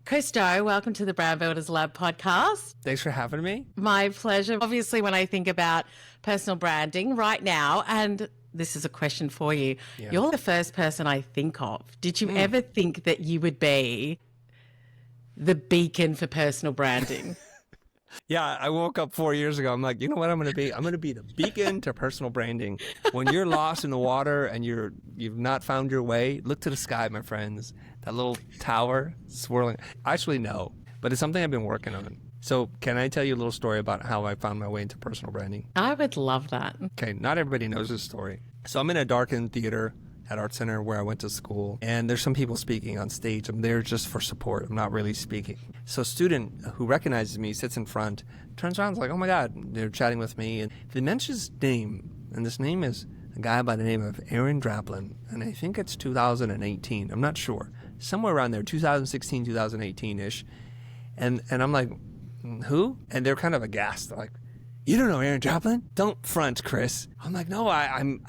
Christo, welcome to the Brand Builders Lab podcast. Thanks for having me. My pleasure. Obviously, when I think about personal branding right now, and this is a question for you, you're the first person I think of. Did you ever think that you would be the beacon for personal branding? Yeah, I woke up 4 years ago. I'm like, you know what I'm going to be? I'm going to be the beacon to personal branding. When you're lost in the water and you've not found your way, look to the sky, my friends. That little tower swirling. Actually, no, but it's something I've been working on. So can I tell you a little story about how I found my way into personal branding? I would love that. Okay, not everybody knows this story. So I'm in a darkened theater at Art Center where I went to school, and there's some people speaking on stage. I'm there just for support. I'm not really speaking. So a student who recognizes me sits in front, turns around, is like, oh my God, they're chatting with me. And they mention his name, and this name is a guy by the name of Aaron Draplin, and I think it's 2018. I'm not sure. Somewhere around there, 2016, 2018-ish. And I'm like, who? And they're kind of aghast. They're like, you don't know Aaron Draplin? Don't front, Chris. I'm like, no, I'm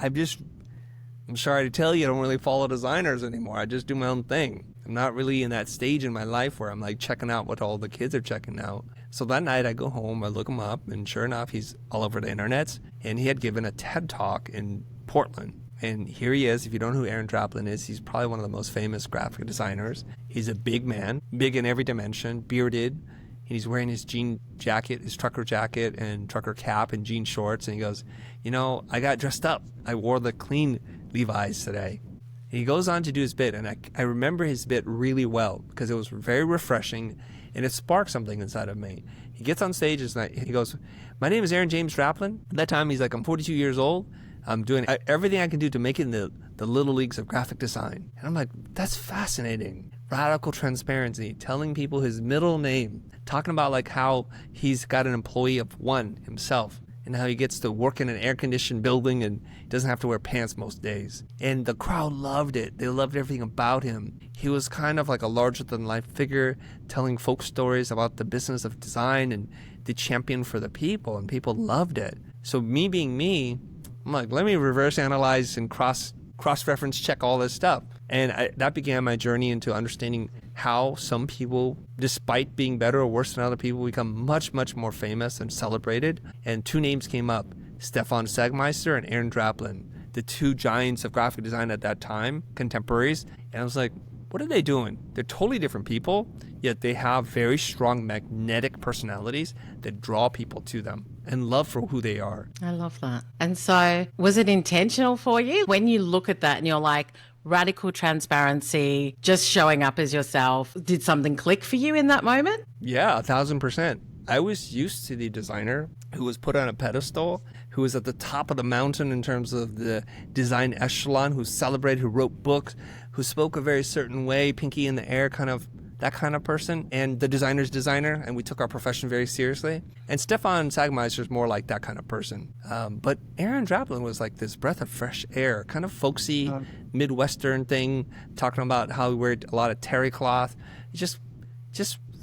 sorry to tell you, I don't really follow designers anymore. I just do my own thing. I'm not really in that stage in my life where I'm like checking out what all the kids are checking out. So that night I go home, I look him up, and sure enough, he's all over the internet. And he had given a TED Talk in Portland. And here he is. If you don't know who Aaron Draplin is, he's probably one of the most famous graphic designers. He's a big man, big in every dimension, bearded. And he's wearing his jean jacket, his trucker jacket and trucker cap and jean shorts. And he goes, you know, I got dressed up. I wore the clean Levi's today. And he goes on to do his bit, and I remember his bit really well because it was very refreshing and it sparked something inside of me. He gets on stage and he goes, my name is Aaron James Draplin. At that time, he's like, I'm 42 years old. I'm doing everything I can do to make it in the little leagues of graphic design. And I'm like, that's fascinating. Radical transparency, telling people his middle name, talking about like how he's got an employee of one himself, and how he gets to work in an air-conditioned building and doesn't have to wear pants most days. And the crowd loved it. They loved everything about him. He was kind of like a larger-than-life figure, telling folk stories about the business of design and the champion for the people, and people loved it. So me being me, I'm like, let me reverse analyze and cross-reference check all this stuff. And that began my journey into understanding how some people, despite being better or worse than other people, become much, much more famous and celebrated. And two names came up, Stefan Sagmeister and Aaron Draplin, the two giants of graphic design at that time, contemporaries. And I was like, what are they doing? They're totally different people, yet they have very strong magnetic personalities that draw people to them and love for who they are. I love that. And so was it intentional for you? When you look at that and you're like, radical transparency, just showing up as yourself, did something click for you in that moment? Yeah, 1,000%. I was used to the designer who was put on a pedestal, who was at the top of the mountain in terms of the design echelon, who celebrated, who wrote books, who spoke a very certain way, pinky in the air, kind of that kind of person, and the designer's designer, and we took our profession very seriously. And Stefan Sagmeister is more like that kind of person. But Aaron Draplin was like this breath of fresh air, kind of folksy, Midwestern thing, talking about how he wore a lot of terry cloth. Just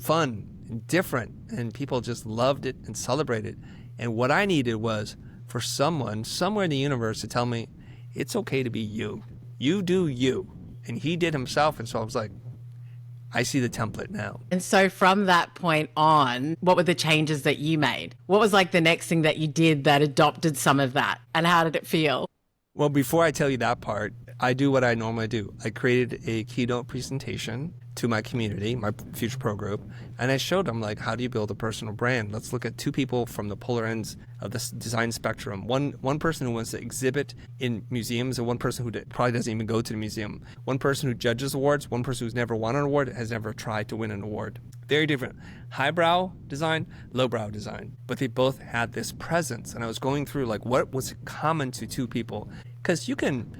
fun and different, and people just loved it and celebrated. And what I needed was for someone somewhere in the universe to tell me, it's okay to be you. You do you. And he did himself, and so I was like, I see the template now. And so from that point on, what were the changes that you made? What was like the next thing that you did that adopted some of that? And how did it feel? Well, before I tell you that part, I do what I normally do. I created a keynote presentation to my community, my Future Pro group, and I showed them, like, how do you build a personal brand? Let's look at two people from the polar ends of the design spectrum. One person who wants to exhibit in museums, and one person who probably doesn't even go to the museum. One person who judges awards, one person who's never won an award, has never tried to win an award. Very different. Highbrow design, lowbrow design. But they both had this presence, and I was going through, like, what was common to two people? Because you can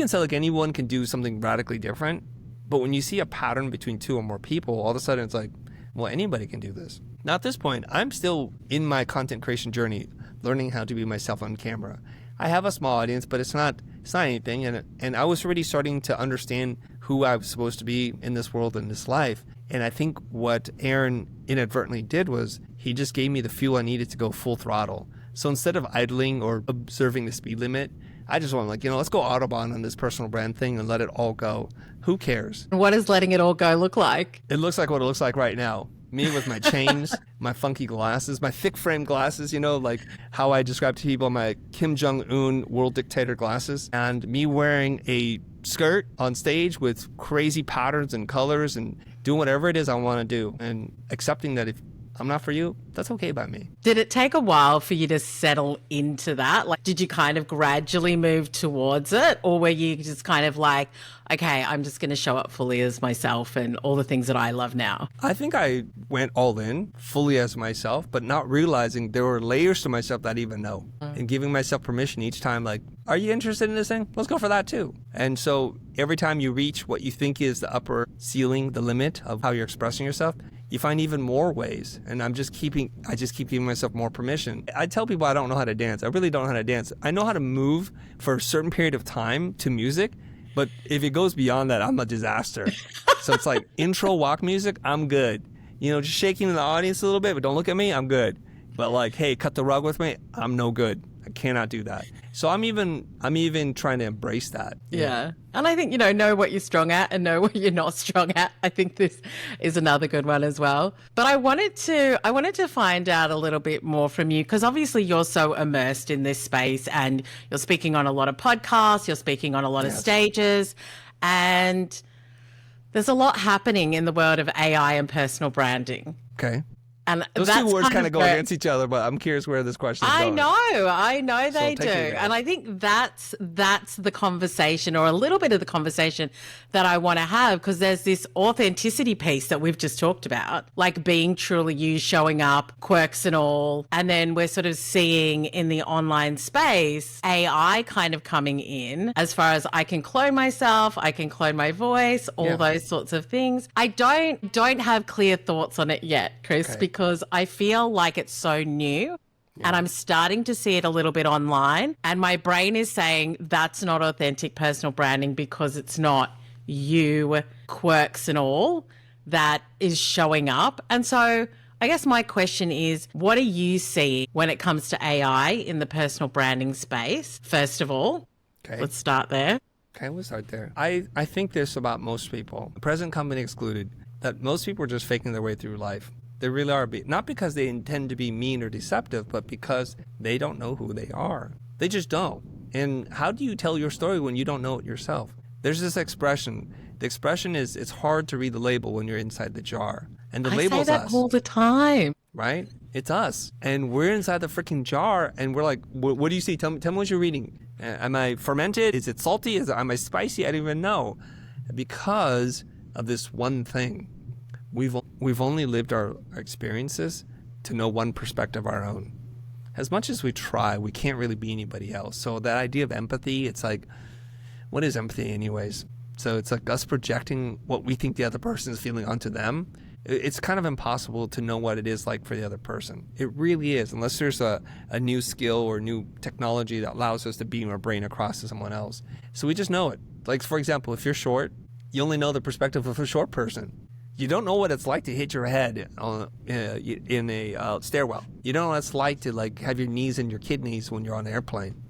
say, like, anyone can do something radically different, but when you see a pattern between two or more people, all of a sudden it's like, well, anybody can do this. Now at this point, I'm still in my content creation journey, learning how to be myself on camera. I have a small audience, but it's not anything. And I was already starting to understand who I was supposed to be in this world, in this life. And I think what Aaron inadvertently did was he just gave me the fuel I needed to go full throttle. So instead of idling or observing the speed limit, I just want let's go Autobahn on this personal brand thing and let it all go. Who cares? What does letting it all go look like? It looks like what it looks like right now. Me with my chains, my funky glasses, my thick frame glasses, like how I describe to people my Kim Jong-un world dictator glasses, and me wearing a skirt on stage with crazy patterns and colors and doing whatever it is I want to do, and accepting that if I'm not for you, that's okay by me. Did it take a while for you to settle into that? Like, did you kind of gradually move towards it? Or were you just kind of like, okay, I'm just going to show up fully as myself and all the things that I love now? I think I went all in, fully as myself, but not realizing there were layers to myself that I didn't even know. And giving myself permission each time, like, are you interested in this thing? Let's go for that too. And so every time you reach what you think is the upper ceiling, the limit of how you're expressing yourself, you find even more ways. And I just keep giving myself more permission. I tell people I don't know how to dance. I really don't know how to dance. I know how to move for a certain period of time to music, but if it goes beyond that, I'm a disaster. So it's like intro walk music, I'm good. Just shaking in the audience a little bit, but don't look at me, I'm good. But like, hey, cut the rug with me, I'm no good. I cannot do that. So I'm even trying to embrace that. Yeah. And I think, know what you're strong at and know what you're not strong at. I think this is another good one as well. But I wanted to find out a little bit more from you, because obviously you're so immersed in this space and you're speaking on a lot of podcasts, you're speaking on a lot of stages, and there's a lot happening in the world of AI and personal branding. Okay. And those two words kind of go against each other, but I'm curious where this question is going. I know they do. And I think that's the conversation, or a little bit of the conversation that I want to have, because there's this authenticity piece that we've just talked about, like being truly you, showing up, quirks and all. And then we're sort of seeing in the online space, AI kind of coming in as far as I can clone myself, I can clone my voice, all those sorts of things. I don't have clear thoughts on it yet, Chris, because I feel like it's so new. And I'm starting to see it a little bit online. And my brain is saying that's not authentic personal branding, because it's not you, quirks and all, that is showing up. And so I guess my question is, what do you see when it comes to AI in the personal branding space? First of all, let's start there. Okay, we'll start there. I think this about most people, present company excluded, that most people are just faking their way through life. They really are. Not because they intend to be mean or deceptive, but because they don't know who they are. They just don't. And how do you tell your story when you don't know it yourself? There's this expression. The expression is, it's hard to read the label when you're inside the jar. And the label's us. I say that all the time. Right? It's us. And we're inside the freaking jar, and we're like, what do you see? Tell me what you're reading. Am I fermented? Is it salty? Am I spicy? I don't even know. Because of this one thing. We've only lived our experiences to know one perspective of our own. As much as we try, we can't really be anybody else. So that idea of empathy, it's like, what is empathy anyways? So it's like us projecting what we think the other person is feeling onto them. It's kind of impossible to know what it is like for the other person. It really is, unless there's a new skill or new technology that allows us to beam our brain across to someone else. So we just know it. Like, for example, if you're short, you only know the perspective of a short person. You don't know what it's like to hit your head in a stairwell. You don't know what it's like to have your knees in your kidneys when you're on an airplane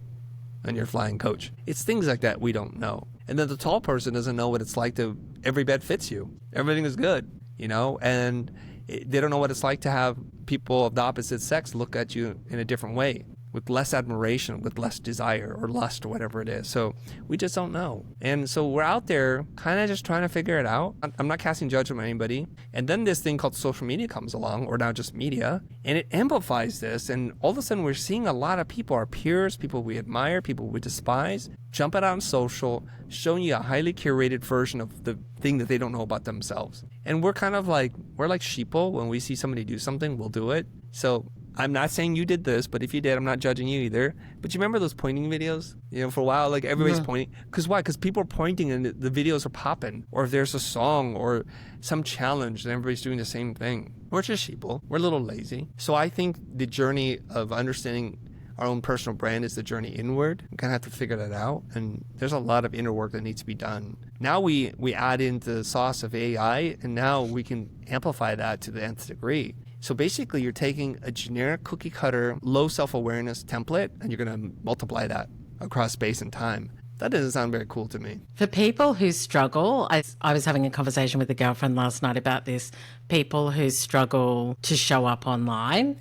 and you're flying coach. It's things like that we don't know. And then the tall person doesn't know what it's like to, every bed fits you. Everything is good, and they don't know what it's like to have people of the opposite sex look at you in a different way, with less admiration, with less desire or lust or whatever it is. So we just don't know. And so we're out there kind of just trying to figure it out. I'm not casting judgment on anybody. And then this thing called social media comes along, or now just media, and it amplifies this. And all of a sudden we're seeing a lot of people, our peers, people we admire, people we despise, jumping out on social, showing you a highly curated version of the thing that they don't know about themselves. And we're kind of like, we're like sheeple. When we see somebody do something, we'll do it. So I'm not saying you did this, but if you did, I'm not judging you either. But you remember those pointing videos? For a while, everybody's pointing. Because why? Because people are pointing and the videos are popping. Or if there's a song or some challenge and everybody's doing the same thing. We're just sheeple. We're a little lazy. So I think the journey of understanding our own personal brand is the journey inward. We kind of have to figure that out. And there's a lot of inner work that needs to be done. Now we add in the sauce of AI, and now we can amplify that to the nth degree. So basically, you're taking a generic cookie cutter, low self-awareness template, and you're going to multiply that across space and time. That doesn't sound very cool to me. For people who struggle, I was having a conversation with a girlfriend last night about this. People who struggle to show up online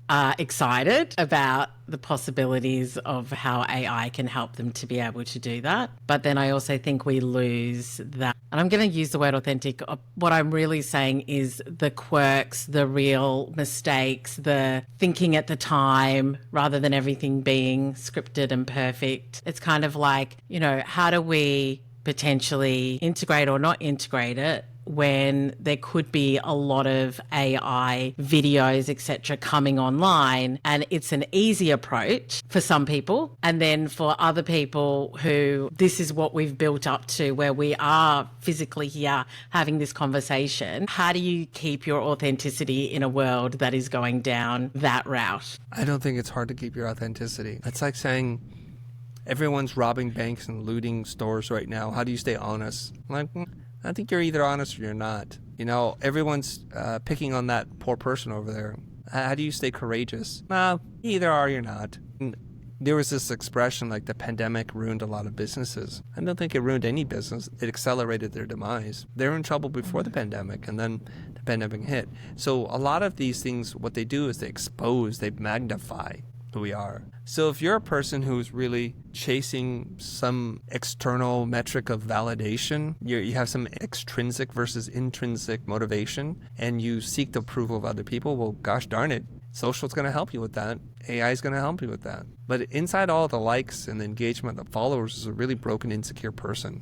are excited about the possibilities of how AI can help them to be able to do that. But then I also think we lose that. And I'm going to use the word authentic. What I'm really saying is the quirks, the real mistakes, the thinking at the time rather than everything being scripted and perfect. It's kind of like, you know, how do we potentially integrate or not integrate it when there could be a lot of AI videos, etc., coming online, and it's an easy approach for some people, and then for other people who this is what we've built up to, where we are physically here having this conversation. How do you keep your authenticity in a world that is going down that route? I don't think it's hard to keep your authenticity. It's like saying everyone's robbing banks and looting stores right now. How do you stay honest? Like, I think you're either honest or you're not. You know, everyone's picking on that poor person over there. How do you stay courageous? Well, either are or you're not. And there was this expression like the pandemic ruined a lot of businesses. I don't think it ruined any business. It accelerated their demise. They were in trouble before the pandemic, and then the pandemic hit. So a lot of these things, what they do is they expose, they magnify who we are. So if you're a person who's really chasing some external metric of validation, you have some extrinsic versus intrinsic motivation, and you seek the approval of other people, well, gosh darn it, social's going to help you with that. AI is going to help you with that. But inside all the likes and the engagement, the followers is a really broken, insecure person.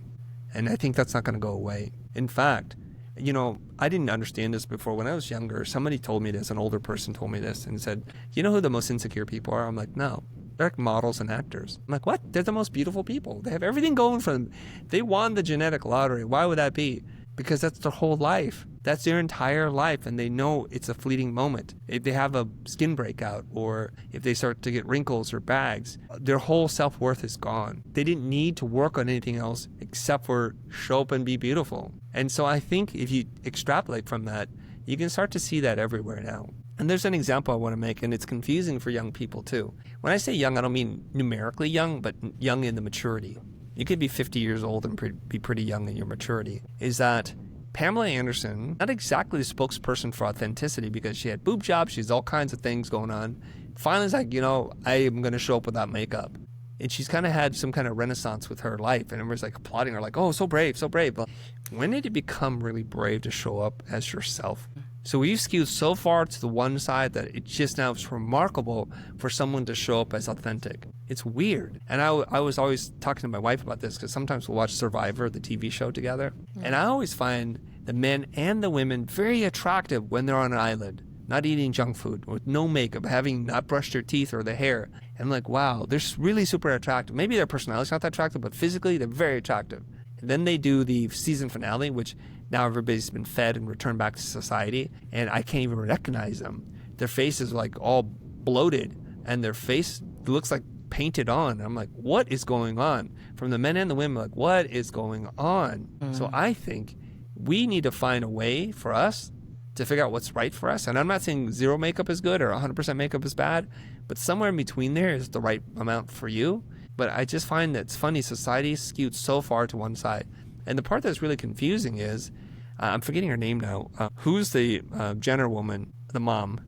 And I think that's not going to go away. In fact, you know, I didn't understand this before. When I was younger, somebody told me this, an older person told me this and said, you know who the most insecure people are? I'm like, no, they're like models and actors. I'm like, what? They're the most beautiful people. They have everything going for them. They won the genetic lottery. Why would that be? Because that's their whole life. That's their entire life, and they know it's a fleeting moment. If they have a skin breakout or if they start to get wrinkles or bags, their whole self-worth is gone. They didn't need to work on anything else except for show up and be beautiful. And so I think if you extrapolate from that, you can start to see that everywhere now. And there's an example I want to make, and it's confusing for young people too. When I say young, I don't mean numerically young, but young in the maturity. You could be 50 years old and be pretty young in your maturity. Is that Pamela Anderson, not exactly the spokesperson for authenticity because she had boob jobs, she has all kinds of things going on. Finally, it's like, you know, I am going to show up without makeup. And she's kind of had some kind of renaissance with her life. And everyone's like applauding her, like, oh, so brave, so brave. But when did it become really brave to show up as yourself? So we've skewed so far to the one side that it's just now it's remarkable for someone to show up as authentic. It's weird. And I was always talking to my wife about this because sometimes we'll watch Survivor, the TV show, together. And I always find the men and the women very attractive when they're on an island, not eating junk food, with no makeup, having not brushed their teeth or their hair. And I'm like, wow, they're really super attractive. Maybe their personality's not that attractive, but physically they're very attractive. And then they do the season finale, which now everybody's been fed and returned back to society, and I can't even recognize them. Their face is like all bloated, and their face looks like painted on. I'm like, what is going on? From the men and the women, like, what is going on? So I think we need to find a way for us to figure out what's right for us. And I'm not saying zero makeup is good or 100% makeup is bad, but somewhere in between there is the right amount for you. But I just find that it's funny, society is skewed so far to one side. And the part that's really confusing is, I'm forgetting her name now. Who's the Jenner woman, the mom?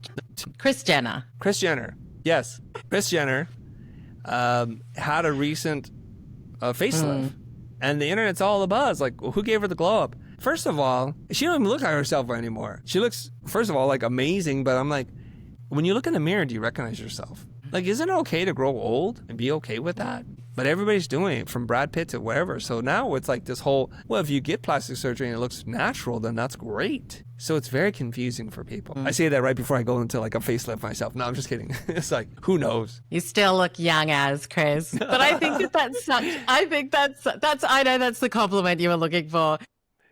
Kris Jenner. Kris Jenner. Yes. Kris Jenner had a recent facelift. And the internet's all abuzz. Like, who gave her the glow up? First of all, she don't even look like herself anymore. She looks, first of all, like amazing. But I'm like, when you look in the mirror, do you recognize yourself? Like, isn't it okay to grow old and be okay with that? But everybody's doing it, from Brad Pitt to wherever. So now it's like this whole, well, if you get plastic surgery and it looks natural, then that's great. So it's very confusing for people. I say that right before I go into like a facelift myself. No, I'm just kidding. It's like, who knows? You still look young as Chris. But I think that's such, I know that's the compliment you were looking for.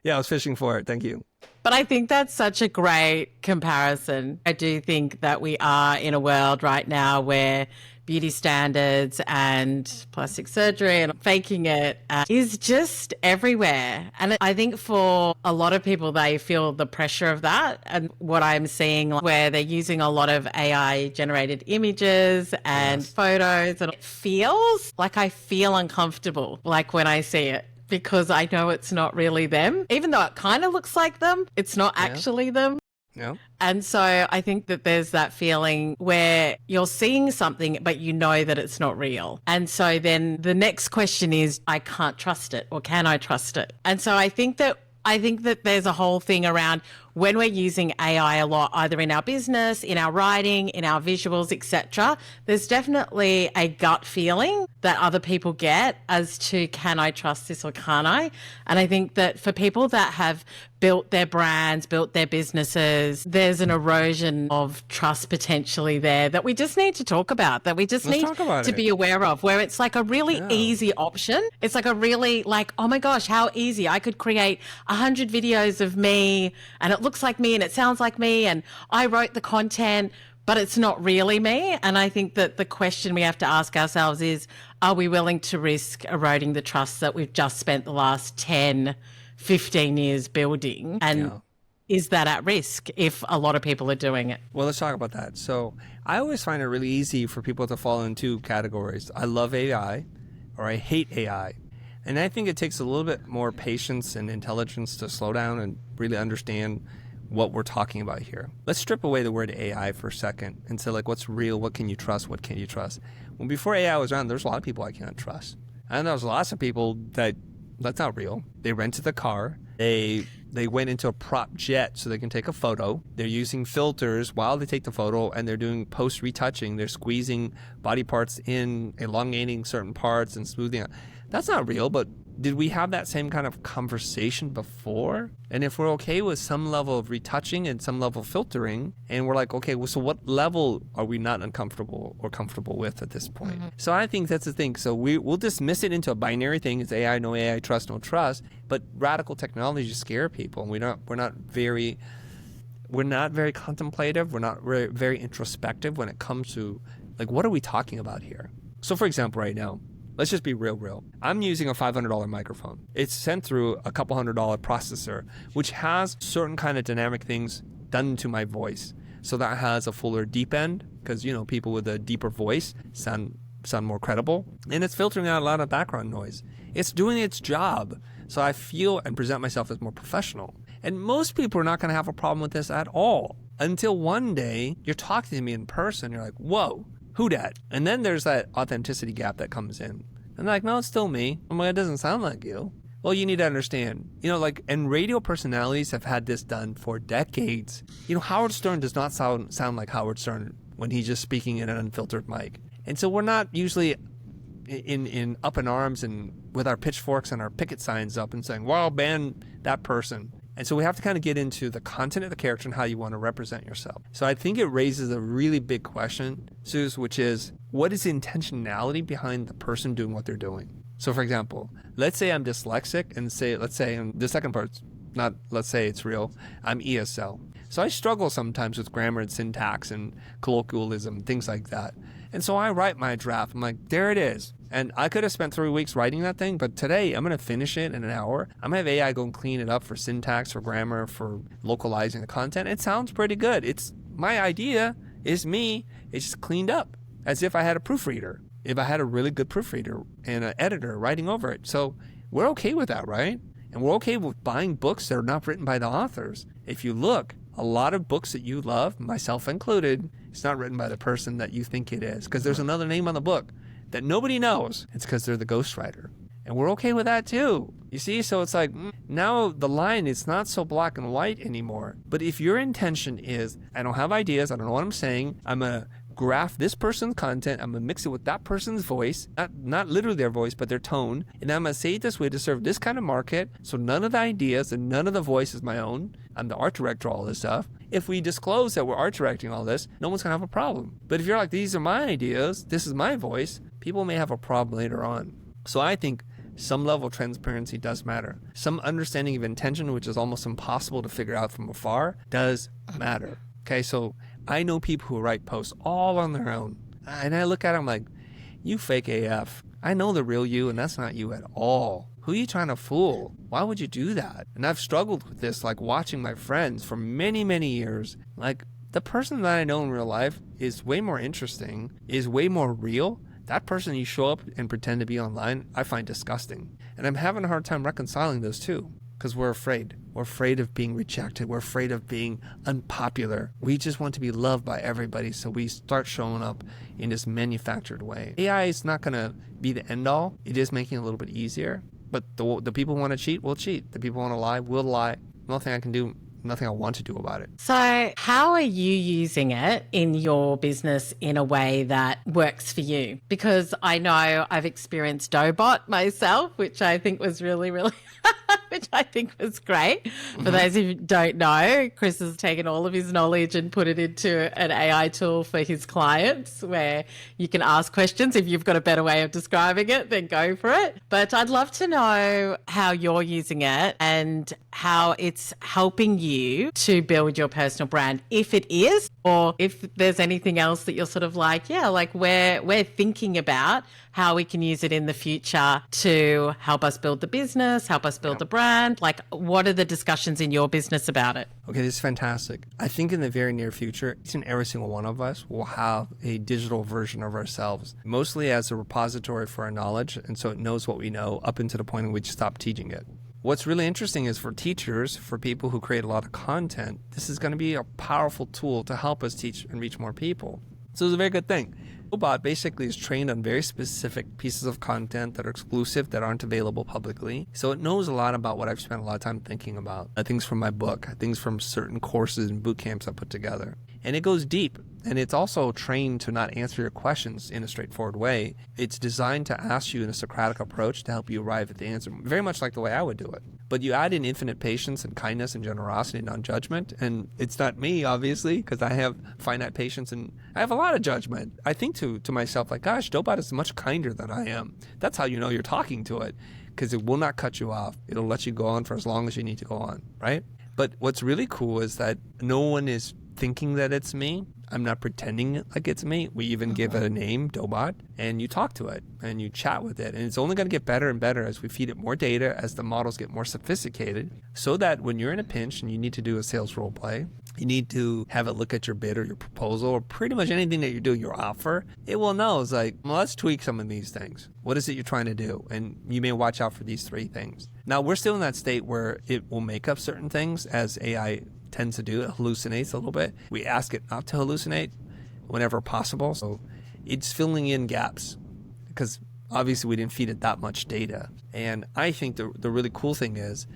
Yeah, I was fishing for it. Thank you. But I think that's such a great comparison. I do think that we are in a world right now where beauty standards and plastic surgery and faking it is just everywhere. And I think for a lot of people, they feel the pressure of that. And what I'm seeing where they're using a lot of AI generated images and photos, and it feels like I feel uncomfortable, like when I see it, because I know it's not really them. Even though it kind of looks like them, it's not actually them. Yeah. And so I think that there's that feeling where you're seeing something, but you know that it's not real. And so then the next question is, I can't trust it, or can I trust it? And so I think that there's a whole thing around when we're using AI a lot, either in our business, in our writing, in our visuals, etc., there's definitely a gut feeling that other people get as to, can I trust this or can't I? And I think that for people that have built their brands, built their businesses, there's an erosion of trust potentially there that we just need to talk about, that we just need to be aware of, where it's like a really easy option. It's like a really like, oh my gosh, how easy. I could create 100 videos of me and it looks like me and it sounds like me and I wrote the content, but it's not really me. And I think that the question we have to ask ourselves is, are we willing to risk eroding the trust that we've just spent the last 10, 15 years building? And is that at risk if a lot of people are doing it? Well, let's talk about that. So I always find it really easy for people to fall in two categories. I love AI or I hate AI. And I think it takes a little bit more patience and intelligence to slow down and really understand what we're talking about here. Let's strip away the word AI for a second and say, like, what's real? What can you trust? What can't you trust? When before AI was around, there's a lot of people I can't trust. And there's lots of people that's not real. They rented the car. They went into a prop jet so they can take a photo. They're using filters while they take the photo, and they're doing post retouching. They're squeezing body parts in, elongating certain parts and smoothing out. That's not real, but did we have that same kind of conversation before? And if we're okay with some level of retouching and some level of filtering, and we're like, okay, well, so what level are we not uncomfortable or comfortable with at this point? Mm-hmm. So I think that's the thing. So we'll dismiss it into a binary thing. It's AI, no AI, trust, no trust. But radical technology scare people. And we're not very contemplative. We're not very introspective when it comes to, like, what are we talking about here? So for example, right now, let's just be real. I'm using a $500 microphone. It's sent through a couple $100 processor, which has certain kind of dynamic things done to my voice. So that has a fuller deep end, because, you know, people with a deeper voice sound more credible. And it's filtering out a lot of background noise. It's doing its job. So I feel and present myself as more professional. And most people are not going to have a problem with this at all. Until one day, you're talking to me in person, you're like, whoa. Who dat? And then there's that authenticity gap that comes in. And they're like, no, it's still me. I'm like, it doesn't sound like you. Well, you need to understand, you know, like, and radio personalities have had this done for decades. You know, Howard Stern does not sound like Howard Stern when he's just speaking in an unfiltered mic. And so we're not usually in up in arms and with our pitchforks and our picket signs up and saying, well, ban that person. And so we have to kind of get into the content of the character and how you want to represent yourself. So I think it raises a really big question, Suze, which is, what is the intentionality behind the person doing what they're doing? So for example, let's say I'm dyslexic and the second part's not, let's say it's real, I'm ESL. So I struggle sometimes with grammar and syntax and colloquialism, things like that. And so I write my draft. I'm like, there it is. And I could have spent 3 weeks writing that thing, but today I'm going to finish it in an hour. I'm going to have AI go and clean it up for syntax, for grammar, for localizing the content. It sounds pretty good. It's my idea, is me. It's just cleaned up as if I had a proofreader, if I had a really good proofreader and an editor writing over it. So we're okay with that, right? And we're okay with buying books that are not written by the authors. If you look, a lot of books that you love, myself included, it's not written by the person that you think it is, because there's another name on the book that nobody knows. It's because they're the ghostwriter. And we're okay with that too. You see, so it's like, now the line is not so black and white anymore. But if your intention is, I don't have ideas, I don't know what I'm saying, I'm going to graph this person's content, I'm going to mix it with that person's voice, not literally their voice, but their tone, and I'm going to say it this way to serve this kind of market, so none of the ideas and none of the voice is my own. I'm the art director, all this stuff. If we disclose that we're art directing all this, no one's going to have a problem. But if you're like, these are my ideas, this is my voice, people may have a problem later on. So I think some level of transparency does matter. Some understanding of intention, which is almost impossible to figure out from afar, does matter. Okay, so I know people who write posts all on their own. And I look at him like, you fake AF. I know the real you, and that's not you at all. Who are you trying to fool? Why would you do that? And I've struggled with this, like watching my friends for many, many years. Like, the person that I know in real life is way more interesting, is way more real. That person you show up and pretend to be online, I find disgusting. And I'm having a hard time reconciling those two because we're afraid. We're afraid of being rejected. We're afraid of being unpopular. We just want to be loved by everybody, so we start showing up in this manufactured way. AI is not going to be the end all. It is making it a little bit easier. But the people who want to cheat will cheat. The people who want to lie will lie. Nothing I can do, nothing I want to do about it. So how are you using it in your business in a way that works for you? Because I know I've experienced Doughbot myself, which I think was really, really, which I think was great. For those who don't know, Chris has taken all of his knowledge and put it into an AI tool for his clients where you can ask questions. If you've got a better way of describing it, then go for it. But I'd love to know how you're using it and how it's helping you to build your personal brand, if it is, or if there's anything else that you're sort of like, yeah, like we're thinking about how we can use it in the future to help us build the business, help us build the brand. Like, what are the discussions in your business about it? Okay, this is fantastic. I think in the very near future, each and every single one of us will have a digital version of ourselves, mostly as a repository for our knowledge, and so it knows what we know up until the point in which we stop teaching it. What's really interesting is for teachers, for people who create a lot of content, this is going to be a powerful tool to help us teach and reach more people. So it's a very good thing. Robot basically is trained on very specific pieces of content that are exclusive, that aren't available publicly. So it knows a lot about what I've spent a lot of time thinking about. Things from my book, things from certain courses and boot camps I put together. And it goes deep. And it's also trained to not answer your questions in a straightforward way. It's designed to ask you in a Socratic approach to help you arrive at the answer, very much like the way I would do it. But you add in infinite patience and kindness and generosity and non-judgment. And it's not me, obviously, because I have finite patience and I have a lot of judgment. I think to myself, like, gosh, Doughbot is much kinder than I am. That's how you know you're talking to it, because it will not cut you off. It'll let you go on for as long as you need to go on, right? But what's really cool is that no one is thinking that it's me. I'm not pretending like it's me. We even give it a name, Doughbot, and you talk to it and you chat with it. And it's only going to get better and better as we feed it more data, as the models get more sophisticated, so that when you're in a pinch and you need to do a sales role play, you need to have it look at your bid or your proposal or pretty much anything that you do, your offer, it will know. It's like, well, let's tweak some of these things. What is it you're trying to do? And you may watch out for these 3 things. Now, we're still in that state where it will make up certain things as AI tends to do. It hallucinates a little bit. We ask it not to hallucinate whenever possible. So it's filling in gaps because obviously we didn't feed it that much data. And I think the really cool thing is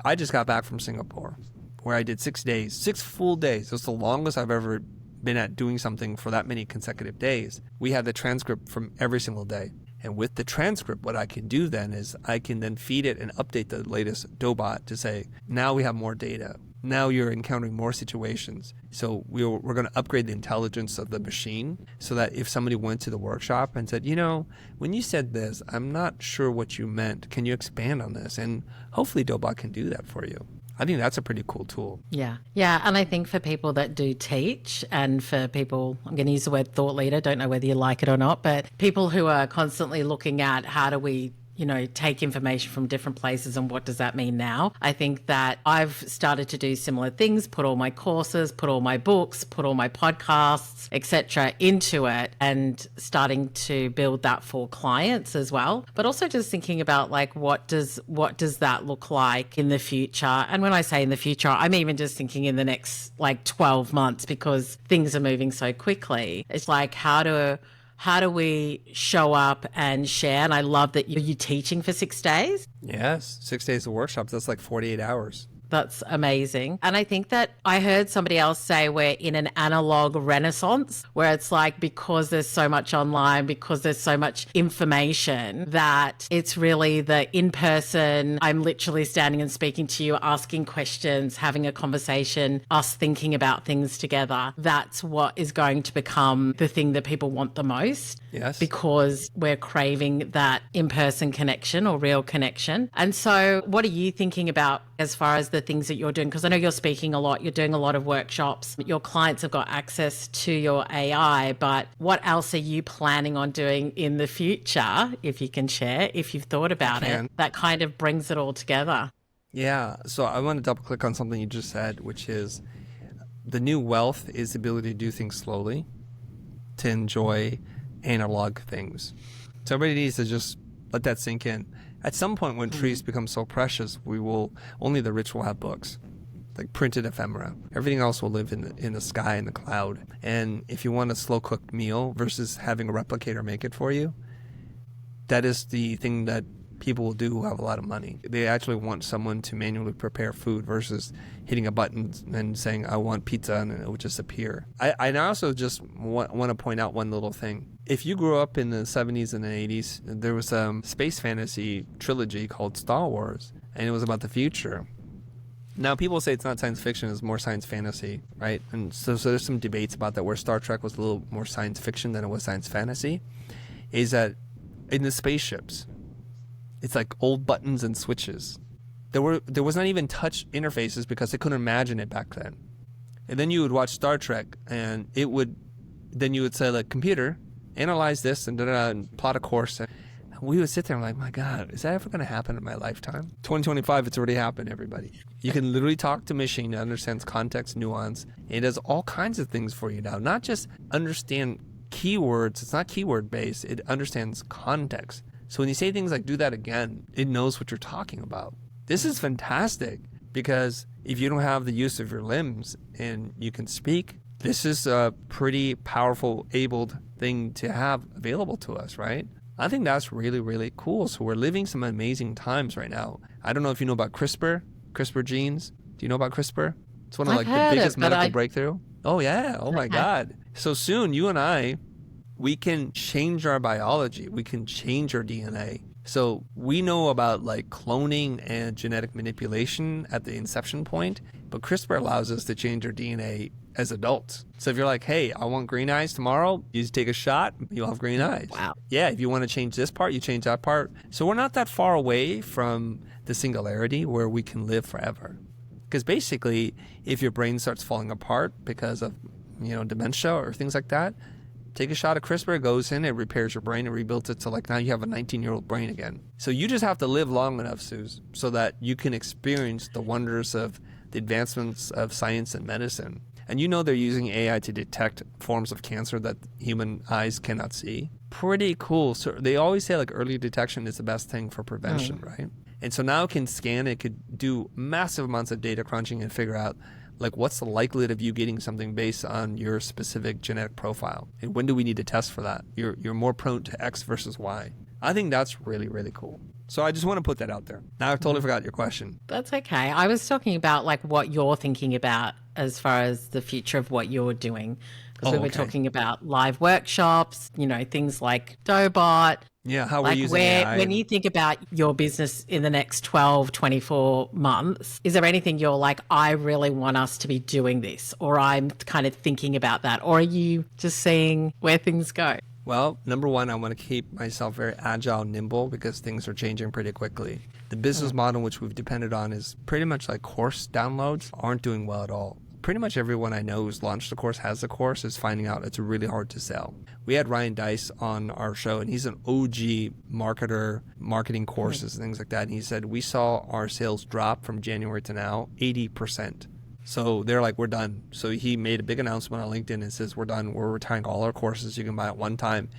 I just got back from Singapore where I did 6 days, 6 full days. It was the longest I've ever been at doing something for that many consecutive days. We had the transcript from every single day. And with the transcript, what I can do then is I can then feed it and update the latest Doughbot to say, now we have more data. Now you're encountering more situations. So we're going to upgrade the intelligence of the machine so that if somebody went to the workshop and said, you know, when you said this, I'm not sure what you meant. Can you expand on this? And hopefully Doughbot can do that for you. I think that's a pretty cool tool. Yeah. Yeah. And I think for people that do teach and for people, I'm going to use the word thought leader, don't know whether you like it or not, but people who are constantly looking at how do we, you know, take information from different places and what does that mean now? I think that I've started to do similar things, put all my courses, put all my books, put all my podcasts, etc. into it and starting to build that for clients as well. But also just thinking about like what does that look like in the future? And when I say in the future, I'm even just thinking in the next like 12 months because things are moving so quickly. It's like how do we show up and share? And I love that you're teaching for 6 days. Yes, 6 days of workshops. That's like 48 hours. That's amazing. And I think that I heard somebody else say we're in an analog renaissance where it's like because there's so much online, because there's so much information that it's really the in-person, I'm literally standing and speaking to you, asking questions, having a conversation, us thinking about things together. That's what is going to become the thing that people want the most. Yes. Because we're craving that in-person connection or real connection. And so what are you thinking about as far as the things that you're doing? Because I know you're speaking a lot, you're doing a lot of workshops, your clients have got access to your AI, but what else are you planning on doing in the future, if you can share, if you've thought about it, that kind of brings it all together? Yeah, so I want to double click on something you just said, which is the new wealth is the ability to do things slowly, to enjoy analog things. So everybody needs to just let that sink in. At some point when trees become so precious, only the rich will have books, like printed ephemera. Everything else will live in the sky and the cloud. And if you want a slow cooked meal versus having a replicator make it for you, that is the thing that people will do who have a lot of money. They actually want someone to manually prepare food versus hitting a button and saying, I want pizza, and it will just appear. I also just want to point out one little thing. If you grew up in the 70s and the 80s, there was a space fantasy trilogy called Star Wars, and it was about the future. Now, people say it's not science fiction, it's more science fantasy, right? And so there's some debates about that, where Star Trek was a little more science fiction than it was science fantasy, is that in the spaceships, it's like old buttons and switches. There was not even touch interfaces because they couldn't imagine it back then. And then you would watch Star Trek, and then you would say, like, computer, analyze this and plot a course. And we would sit there and like, my God, is that ever going to happen in my lifetime? 2025, it's already happened, everybody. You can literally talk to a machine that understands context, nuance. It does all kinds of things for you now. Not just understand keywords. It's not keyword based. It understands context. So when you say things like, do that again, it knows what you're talking about. This is fantastic, because if you don't have the use of your limbs and you can speak, this is a pretty powerful, abled thing to have available to us, right? I think that's really, really cool. So we're living some amazing times right now. I don't know if you know about CRISPR genes. Do you know about CRISPR? It's one of the biggest medical breakthrough. Oh yeah. Oh my God. So soon you and I, we can change our biology. We can change our DNA. So we know about like cloning and genetic manipulation at the inception point, but CRISPR allows us to change our DNA as adults. So if you're like, hey, I want green eyes tomorrow, you just take a shot, you'll have green eyes. Wow. Yeah, if you want to change this part, you change that part. So we're not that far away from the singularity where we can live forever. Because basically, if your brain starts falling apart because of, dementia or things like that, take a shot of CRISPR, it goes in, it repairs your brain, it rebuilds it to like now you have a 19-year-old brain again. So you just have to live long enough, Suze, so that you can experience the wonders of the advancements of science and medicine. And they're using AI to detect forms of cancer that human eyes cannot see. Pretty cool. So they always say like early detection is the best thing for prevention, right? And so now it can scan, it could do massive amounts of data crunching and figure out like what's the likelihood of you getting something based on your specific genetic profile, and when do we need to test for that? You're more prone to X versus Y. I think that's really, really cool. So I just want to put that out there. Now I've totally forgot your question. That's okay. I was talking about like what you're thinking about as far as the future of what you're doing. Because we were talking about live workshops, things like Dobot. Yeah, how we're using AI. When you think about your business in the next 12, 24 months, is there anything you're like, I really want us to be doing this, or I'm kind of thinking about that, or are you just seeing where things go? Well, number one, I want to keep myself very agile, nimble, because things are changing pretty quickly. The business model which we've depended on is pretty much like course downloads aren't doing well at all. Pretty much everyone I know who's launched a course, has a course, is finding out it's really hard to sell. We had Ryan Dice on our show, and he's an OG marketer, marketing courses and things like that. And he said, we saw our sales drop from January to now 80%. So they're like, we're done. So he made a big announcement on LinkedIn and says, we're done. We're retiring all our courses. You can buy it one time.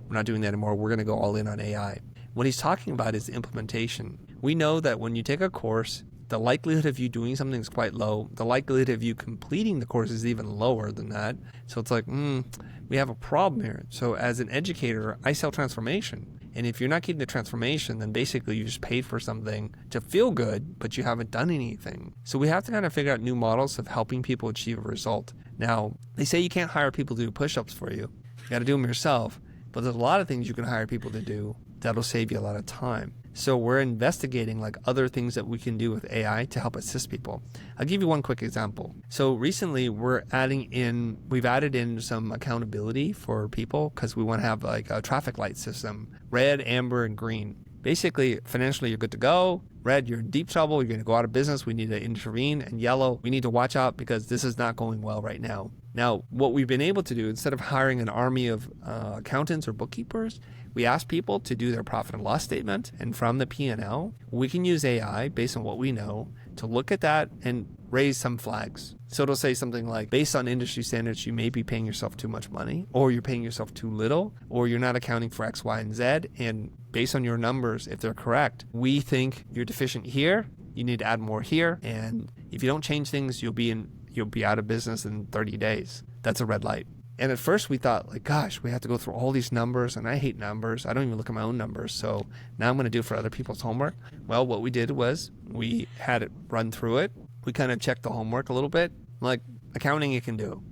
We're not doing that anymore. We're going to go all in on AI. What he's talking about is implementation. We know that when you take a course, the likelihood of you doing something is quite low. The likelihood of you completing the course is even lower than that. So it's like, we have a problem here. So as an educator, I sell transformation. And if you're not getting the transformation, then basically you just paid for something to feel good, but you haven't done anything. So we have to kind of figure out new models of helping people achieve a result. Now, they say you can't hire people to do push-ups for you. You got to do them yourself. But there's a lot of things you can hire people to do that'll save you a lot of time. So we're investigating like other things that we can do with AI to help assist people. I'll give you one quick example. So recently we've added in some accountability for people because we want to have like a traffic light system, red, amber, and green. Basically, financially, you're good to go. red, you're in deep trouble. You're going to go out of business. We need to intervene. And yellow, we need to watch out because this is not going well right now. Now, what we've been able to do, instead of hiring an army of accountants or bookkeepers, we ask people to do their profit and loss statement. And from the P&L, we can use AI based on what we know to look at that and raise some flags. So it'll say something like, based on industry standards, you may be paying yourself too much money, or you're paying yourself too little, or you're not accounting for X, Y, and Z. And based on your numbers, if they're correct, we think you're deficient here. You need to add more here. And if you don't change things, you'll be out of business in 30 days. That's a red light. And at first we thought, like, gosh, we have to go through all these numbers, and I hate numbers. I don't even look at my own numbers. So now I'm going to do it for other people's homework. Well, what we did was we had it run through it. We kind of checked the homework a little bit. Like, accounting, it can do.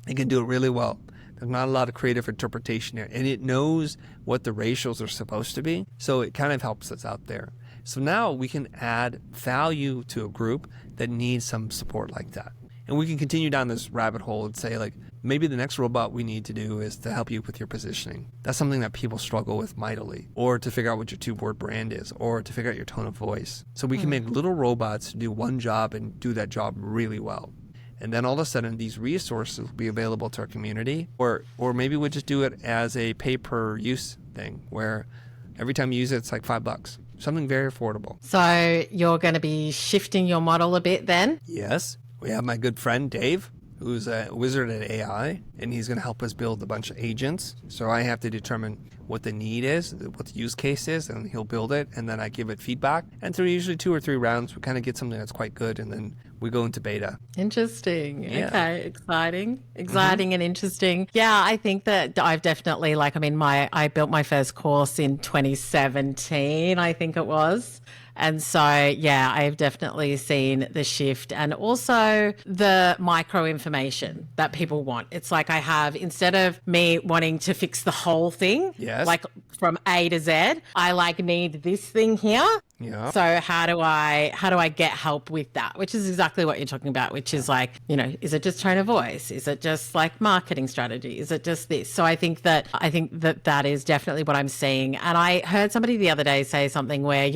It can do it really well. There's not a lot of creative interpretation there. And it knows what the ratios are supposed to be. So it kind of helps us out there. So now we can add value to a group that needs some support like that. And we can continue down this rabbit hole and say, like, maybe the next robot we need to do is to help you with your positioning. That's something that people struggle with mightily. Or to figure out what your two-word brand is, or to figure out your tone of voice. So we can make little robots do one job and do that job really well. And then all of a sudden, these resources will be available to our community. Or maybe we'll just do it as a pay-per-use thing, where every time you use it, it's like $5. Something very affordable. So you're going to be shifting your model a bit then? Yes. We have my good friend, Dave, who's a wizard at AI, and he's going to help us build a bunch of agents. So I have to determine what the need is, what the use case is, and he'll build it, and then I give it feedback. And through usually 2 or 3 rounds, we kind of get something that's quite good, and then we go into beta. Interesting. Yeah. Okay. Exciting and interesting. Yeah, I think that I've definitely, I built my first course in 2017, I think it was. And so, yeah, I've definitely seen the shift, and also the micro information that people want. It's like I have, instead of me wanting to fix the whole thing, like from A to Z, I need this thing here. Yeah. So how do I get help with that? Which is exactly what you're talking about, which is is it just tone of voice? Is it just marketing strategy? Is it just this? So I think that is definitely what I'm seeing. And I heard somebody the other day say something where,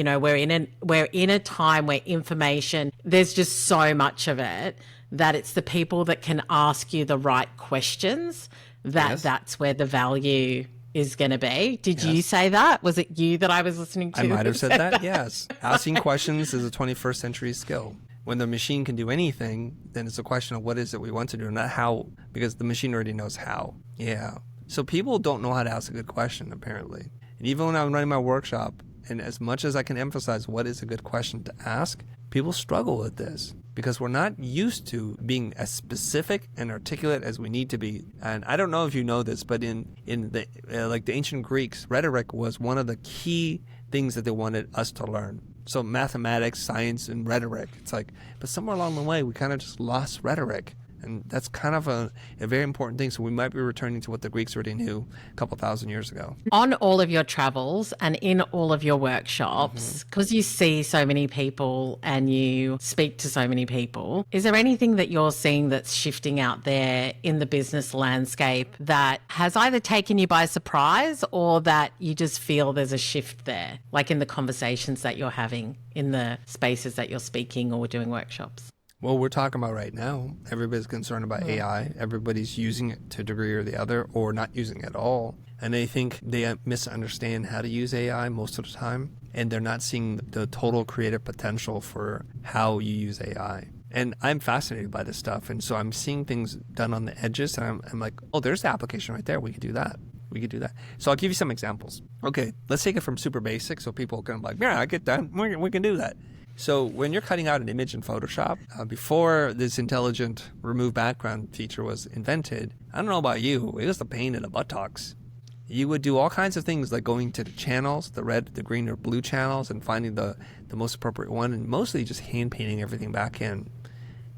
we're in a time where information, there's just so much of it that it's the people that can ask you the right questions that's where the value is going to be. Did you say that? Was it you that I was listening to? I might have said that, yes. Asking questions is a 21st century skill. When the machine can do anything, then it's a question of what is it we want to do, not how, because the machine already knows how. Yeah. So people don't know how to ask a good question, apparently. And even when I'm running my workshop, and as much as I can emphasize what is a good question to ask, people struggle with this because we're not used to being as specific and articulate as we need to be. And I don't know if you know this, but in the the ancient Greeks, rhetoric was one of the key things that they wanted us to learn. So mathematics, science, and rhetoric. It's but somewhere along the way, we kind of just lost rhetoric. And that's kind of a very important thing. So we might be returning to what the Greeks already knew a couple thousand years ago. On all of your travels and in all of your workshops, because you see so many people and you speak to so many people, is there anything that you're seeing that's shifting out there in the business landscape that has either taken you by surprise or that you just feel there's a shift there, like in the conversations that you're having, in the spaces that you're speaking or doing workshops? Well, we're talking about right now, everybody's concerned about AI. Everybody's using it to a degree or the other, or not using it at all. And they think they misunderstand how to use AI most of the time, and they're not seeing the total creative potential for how you use AI. And I'm fascinated by this stuff, and so I'm seeing things done on the edges, and I'm like, oh, there's the application right there. We could do that. We could do that. So I'll give you some examples. Okay, let's take it from super basic so people can be like, yeah, I get that. We can do that. So when you're cutting out an image in Photoshop, before this intelligent remove background feature was invented, I don't know about you, it was the pain in the buttocks. You would do all kinds of things like going to the channels, the red, the green, or blue channels, and finding the most appropriate one, and mostly just hand painting everything back in.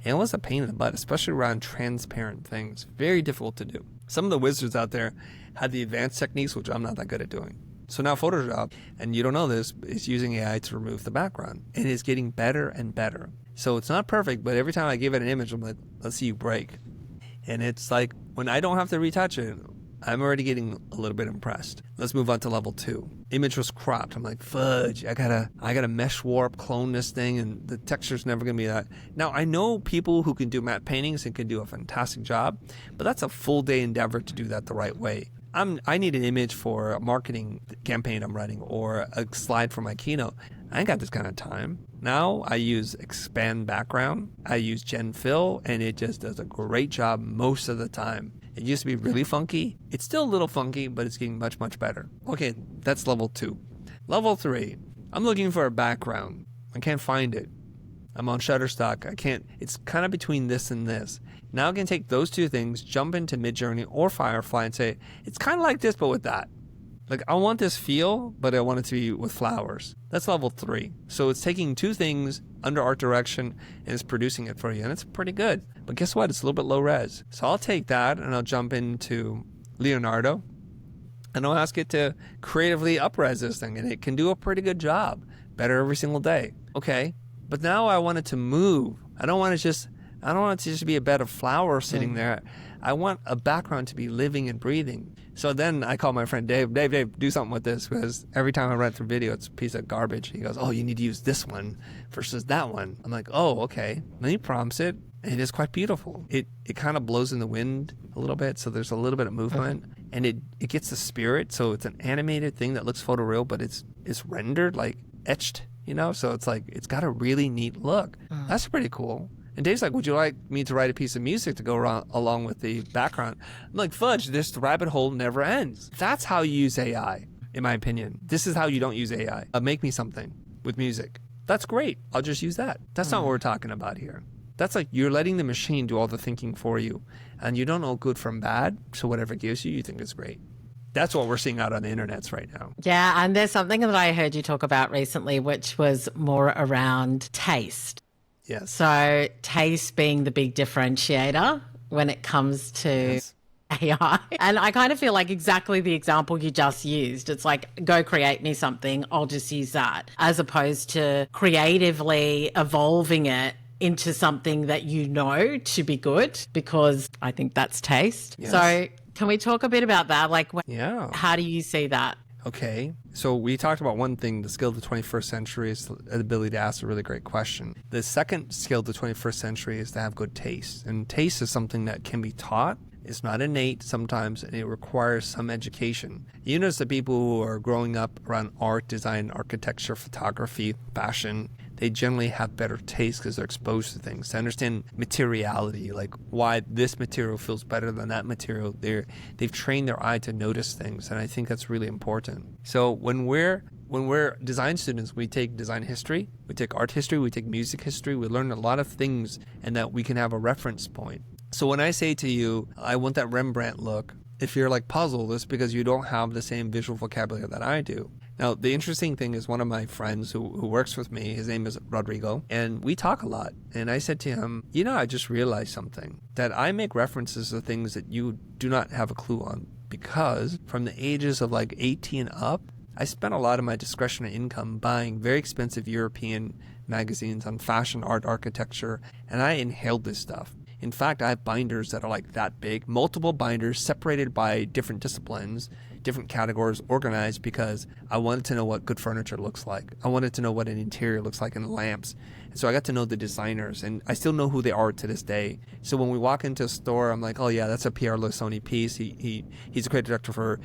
And it was a pain in the butt, especially around transparent things. Very difficult to do. Some of the wizards out there had the advanced techniques, which I'm not that good at doing. So now Photoshop, and you don't know this, is using AI to remove the background. And it's getting better and better. So it's not perfect, but every time I give it an image, I'm like, let's see you break. And it's like, when I don't have to retouch it, I'm already getting a little bit impressed. Let's move on to level 2. Image was cropped. I'm like, fudge, I gotta mesh warp, clone this thing, and the texture's never gonna be that. Now, I know people who can do matte paintings and can do a fantastic job, but that's a full day endeavor to do that the right way. I need an image for a marketing campaign I'm running or a slide for my keynote. I ain't got this kind of time. Now I use expand background, I use gen fill, and it just does a great job most of the time. It used to be really funky. It's still a little funky, but it's getting much, much better. Okay, that's level 2. Level 3, I'm looking for a background. I can't find it. I'm on Shutterstock. It's kind of between this and this. Now I can take those two things, jump into Midjourney or Firefly and say, it's kind of like this, but with that. Like, I want this feel, but I want it to be with flowers. That's level 3. So it's taking two things under art direction and it's producing it for you. And it's pretty good. But guess what? It's a little bit low res. So I'll take that and I'll jump into Leonardo and I'll ask it to creatively up-res this thing. And it can do a pretty good job. Better every single day. Okay. But now I want it to move. I don't want it to just be a bed of flowers sitting there. I want a background to be living and breathing. So then I call my friend Dave, do something with this, because every time I run through video, it's a piece of garbage. He goes, oh, you need to use this one versus that one. I'm like, oh, okay. Then he prompts it, and it is quite beautiful. It kind of blows in the wind a little bit, so there's a little bit of movement, and it gets the spirit. So it's an animated thing that looks photoreal, but it's rendered, like etched, so it's like, it's got a really neat look. That's pretty cool. And Dave's like, would you like me to write a piece of music to go along with the background? I'm like, fudge, this rabbit hole never ends. That's how you use AI, in my opinion. This is how you don't use AI. Make me something with music. That's great. I'll just use that. That's not what we're talking about here. That's like you're letting the machine do all the thinking for you. And you don't know good from bad, so whatever it gives you, you think is great. That's what we're seeing out on the internets right now. Yeah, and there's something that I heard you talk about recently, which was more around taste. Yes. So taste being the big differentiator when it comes to AI. And I kind of feel like exactly the example you just used. It's like, go create me something, I'll just use that, as opposed to creatively evolving it into something that to be good, because I think that's taste. Yes. So can we talk a bit about that? Like, how do you see that? Okay, so we talked about one thing, the skill of the 21st century is the ability to ask a really great question. The second skill of the 21st century is to have good taste. And taste is something that can be taught. It's not innate sometimes, and it requires some education. You notice that people who are growing up around art, design, architecture, photography, fashion, they generally have better taste because they're exposed to things. They understand materiality, like why this material feels better than that material. They've trained their eye to notice things, and I think that's really important. So when we're design students, we take design history, we take art history, we take music history, we learn a lot of things, and that we can have a reference point. So when I say to you, I want that Rembrandt look, if you're like puzzled, it's because you don't have the same visual vocabulary that I do. Now, the interesting thing is one of my friends who works with me, his name is Rodrigo, and we talk a lot. And I said to him, I just realized something, that I make references to things that you do not have a clue on, because from the ages of like 18 up, I spent a lot of my discretionary income buying very expensive European magazines on fashion, art, architecture, and I inhaled this stuff. In fact, I have binders that are like that big, multiple binders separated by different disciplines, different categories organized, because I wanted to know what good furniture looks like. I wanted to know what an interior looks like and lamps. And so I got to know the designers, and I still know who they are to this day. So when we walk into a store, I'm like, oh yeah, that's a Pierre Lissoni piece. He's a creative director for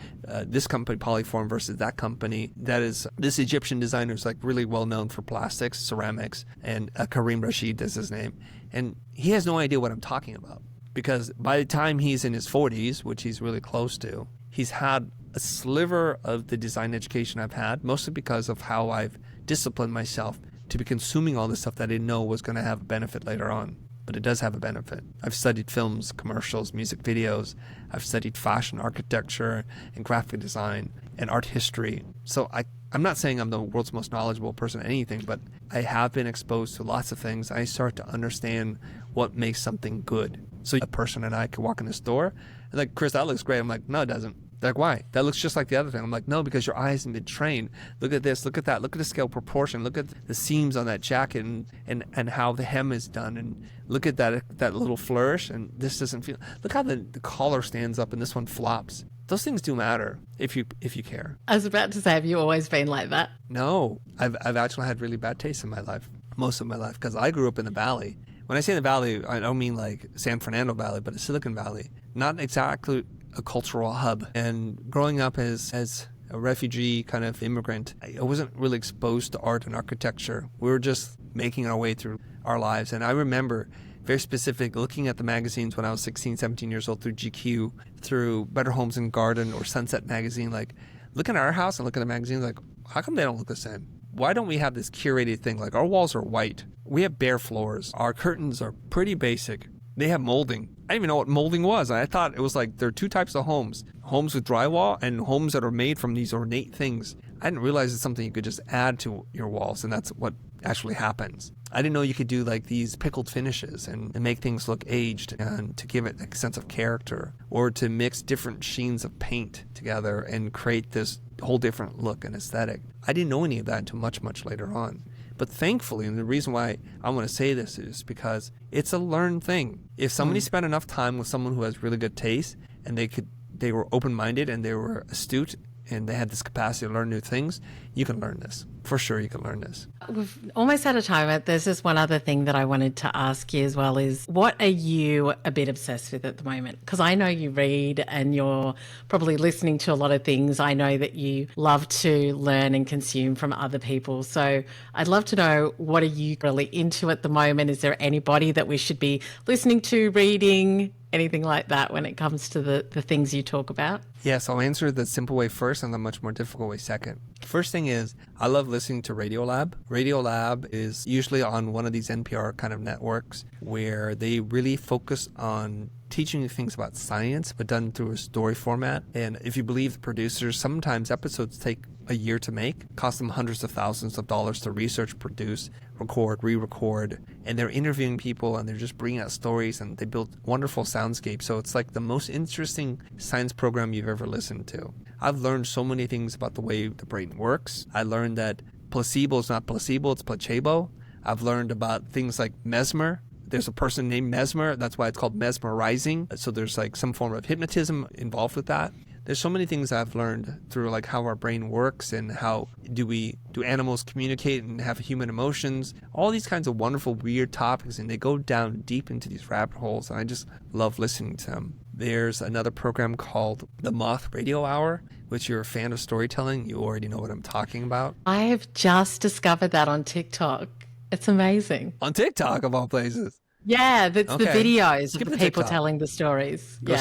this company, Polyform, versus that company. That is, this Egyptian designer is like really well known for plastics, ceramics, and Karim Rashid is his name. And he has no idea what I'm talking about, because by the time he's in his 40s, which he's really close to, he's had a sliver of the design education I've had, mostly because of how I've disciplined myself to be consuming all this stuff that I didn't know was going to have a benefit later on. But it does have a benefit. I've studied films, commercials, music videos. I've studied fashion, architecture, and graphic design, and art history. So I'm not saying I'm the world's most knowledgeable person at anything, but I have been exposed to lots of things. I start to understand what makes something good. So a person and I could walk in the store and like, Chris, that looks great. I'm like, no, it doesn't. They're like, why? That looks just like the other thing. I'm like, no, because your eye hasn't been trained. Look at this, look at that, look at the scale proportion, look at the seams on that jacket and how the hem is done, and look at that little flourish, and this doesn't feel, look how the collar stands up and this one flops. those things do matter if you care. I was about to say, have you always been like that? No, I've actually had really bad taste in my life, most of my life, because I grew up in the Valley. When I say the Valley, I don't mean like San Fernando Valley, but a Silicon Valley. Not exactly a cultural hub. And growing up as a refugee kind of immigrant, I wasn't really exposed to art and architecture. We were just making our way through our lives. And I remember very specific looking at the magazines when I was 16, 17 years old through GQ, through Better Homes and Garden or Sunset Magazine, like looking at our house and looking at magazines like, how come they don't look the same? Why don't we have this curated thing? Like our walls are white. We have bare floors. Our curtains are pretty basic. They have molding. I didn't even know what molding was. I thought it was like there are two types of homes. Homes with drywall and homes that are made from these ornate things. I didn't realize it's something you could just add to your walls, and that's what actually happens. I didn't know you could do like these pickled finishes and make things look aged and to give it a sense of character, or to mix different sheens of paint together and create this whole different look and aesthetic. I didn't know any of that until much, much later on. But thankfully, and the reason why I want to say this is because it's a learned thing. If somebody spent enough time with someone who has really good taste and they were open-minded and they were astute and they had this capacity to learn new things, you can learn this. For sure, you can learn this. We've almost out of time, but there's just one other thing that I wanted to ask you as well is, what are you a bit obsessed with at the moment? Because I know you read and you're probably listening to a lot of things. I know that you love to learn and consume from other people. So I'd love to know, what are you really into at the moment? Is there anybody that we should be listening to, reading, anything like that when it comes to the things you talk about? Yes, I'll answer the simple way first and the much more difficult way second. First thing is, I love listening to Radiolab. Radiolab is usually on one of these NPR kind of networks where they really focus on teaching you things about science, but done through a story format. And if you believe the producers, sometimes episodes take a year to make, cost them hundreds of thousands of dollars to research, produce, record, re-record, and they're interviewing people and they're just bringing out stories, and they build wonderful soundscapes. So it's like the most interesting science program you've ever listened to. I've learned so many things about the way the brain works. I learned that placebo is not placebo, it's placebo. I've learned about things like mesmer. There's a person named Mesmer. That's why it's called mesmerizing. So there's like some form of hypnotism involved with that. There's so many things I've learned through like how our brain works and how do animals communicate and have human emotions, all these kinds of wonderful, weird topics, and they go down deep into these rabbit holes, and I just love listening to them. There's another program called The Moth Radio Hour, which you're a fan of storytelling. You already know what I'm talking about. I have just discovered that on TikTok. It's amazing. On TikTok, of all places. Yeah, that's the videos Skip of the the people TikTok. telling the stories. Go